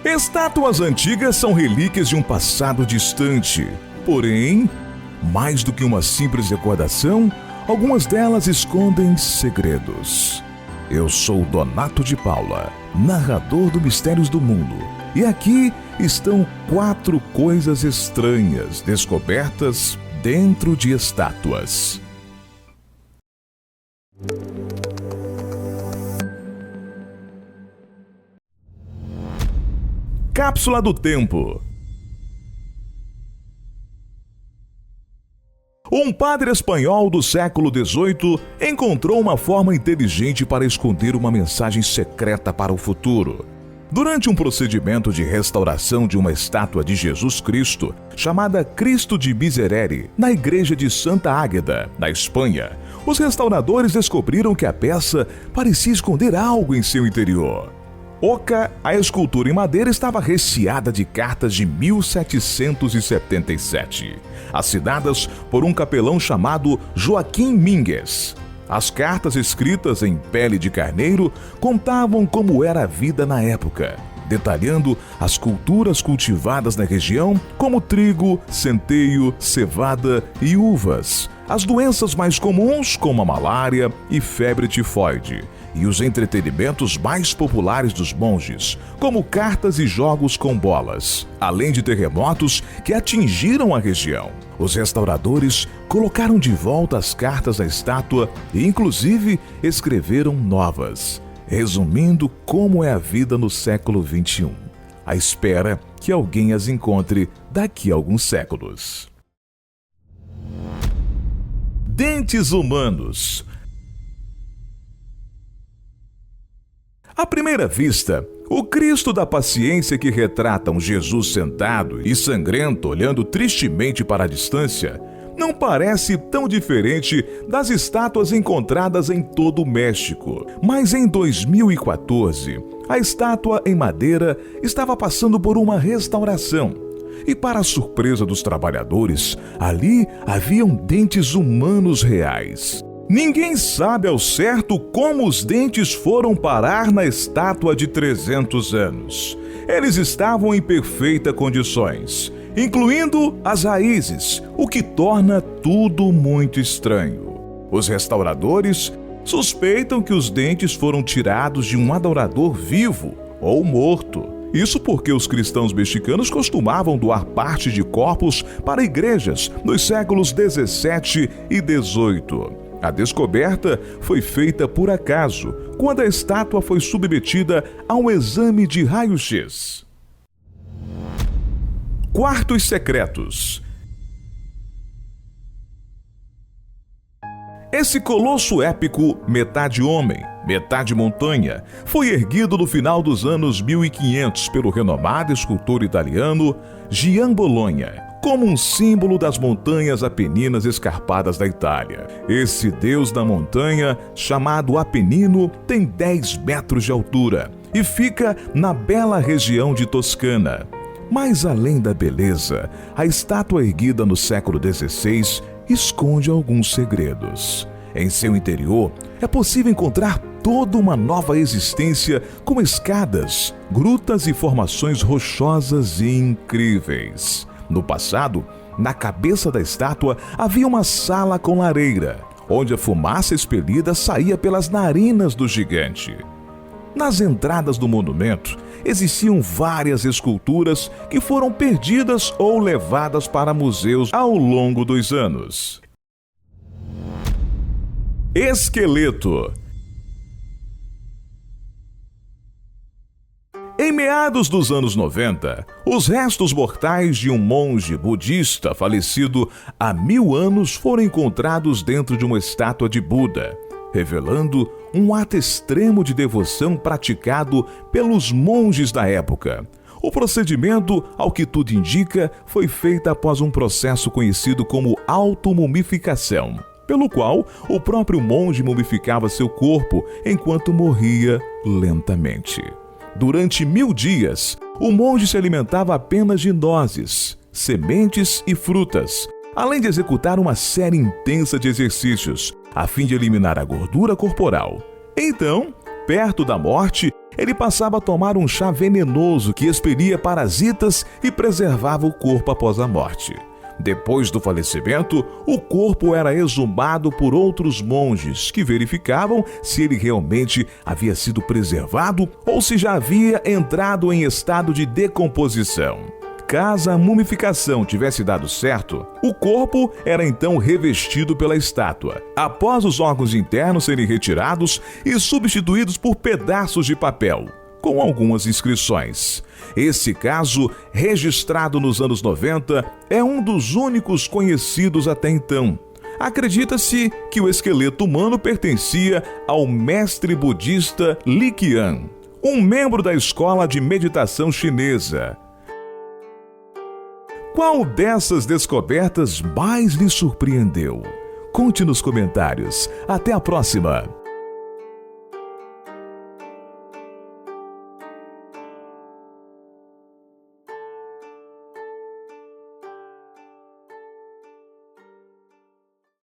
Estátuas antigas são relíquias de um passado distante. Porém, mais do que uma simples recordação, algumas delas escondem segredos. Eu sou Donato de Paula, narrador do Mistérios do Mundo, e aqui estão 4 coisas estranhas descobertas dentro de estátuas. Cápsula do tempo. Um padre espanhol do século XVIII encontrou uma forma inteligente para esconder uma mensagem secreta para o futuro. Durante um procedimento de restauração de uma estátua de Jesus Cristo, chamada Cristo de Miserere, na igreja de Santa Águeda, na Espanha, os restauradores descobriram que a peça parecia esconder algo em seu interior. Oca, a escultura em madeira estava recheada de cartas de 1777, assinadas por um capelão chamado Joaquim Mínguez. As cartas escritas em pele de carneiro contavam como era a vida na época, detalhando as culturas cultivadas na região, como trigo, centeio, cevada e uvas, as doenças mais comuns como a malária e febre tifoide, e os entretenimentos mais populares dos monges, como cartas e jogos com bolas, além de terremotos que atingiram a região. Os restauradores colocaram de volta as cartas da estátua e, inclusive, escreveram novas, resumindo como é a vida no século XXI, à espera que alguém as encontre daqui a alguns séculos. Dentes humanos. À primeira vista, o Cristo da paciência que retrata um Jesus sentado e sangrento olhando tristemente para a distância não parece tão diferente das estátuas encontradas em todo o México. Mas em 2014, a estátua em madeira estava passando por uma restauração. E para a surpresa dos trabalhadores, ali haviam dentes humanos reais. Ninguém sabe ao certo como os dentes foram parar na estátua de 300 anos. Eles estavam em perfeitas condições, incluindo as raízes, o que torna tudo muito estranho. Os restauradores suspeitam que os dentes foram tirados de um adorador vivo ou morto. Isso porque os cristãos mexicanos costumavam doar parte de corpos para igrejas nos séculos 17 e 18. A descoberta foi feita por acaso, quando a estátua foi submetida a um exame de raio-x. Quartos secretos. Esse colosso épico, metade homem, metade montanha, foi erguido no final dos anos 1500 pelo renomado escultor italiano Gian Bologna, como um símbolo das montanhas apeninas escarpadas da Itália. Esse deus da montanha, chamado Apenino, tem 10 metros de altura e fica na bela região de Toscana. Mas além da beleza, a estátua erguida no século XVI esconde alguns segredos. Em seu interior, é possível encontrar toda uma nova existência com escadas, grutas e formações rochosas e incríveis. No passado, na cabeça da estátua havia uma sala com lareira, onde a fumaça expelida saía pelas narinas do gigante. Nas entradas do monumento, existiam várias esculturas que foram perdidas ou levadas para museus ao longo dos anos. Esqueleto. Em meados dos anos 90, os restos mortais de um monge budista falecido há 1000 anos foram encontrados dentro de uma estátua de Buda, revelando um ato extremo de devoção praticado pelos monges da época. O procedimento, ao que tudo indica, foi feito após um processo conhecido como automumificação, pelo qual o próprio monge mumificava seu corpo enquanto morria lentamente. Durante 1000 dias, o monge se alimentava apenas de nozes, sementes e frutas, além de executar uma série intensa de exercícios, a fim de eliminar a gordura corporal. Então, perto da morte, ele passava a tomar um chá venenoso que expelia parasitas e preservava o corpo após a morte. Depois do falecimento, o corpo era exumado por outros monges que verificavam se ele realmente havia sido preservado ou se já havia entrado em estado de decomposição. Caso a mumificação tivesse dado certo, o corpo era então revestido pela estátua, após os órgãos internos serem retirados e substituídos por pedaços de papel, com algumas inscrições. Esse caso, registrado nos anos 90, é um dos únicos conhecidos até então. Acredita-se que o esqueleto humano pertencia ao mestre budista Li Qian, um membro da escola de meditação chinesa. Qual dessas descobertas mais lhe surpreendeu? Conte nos comentários. Até a próxima!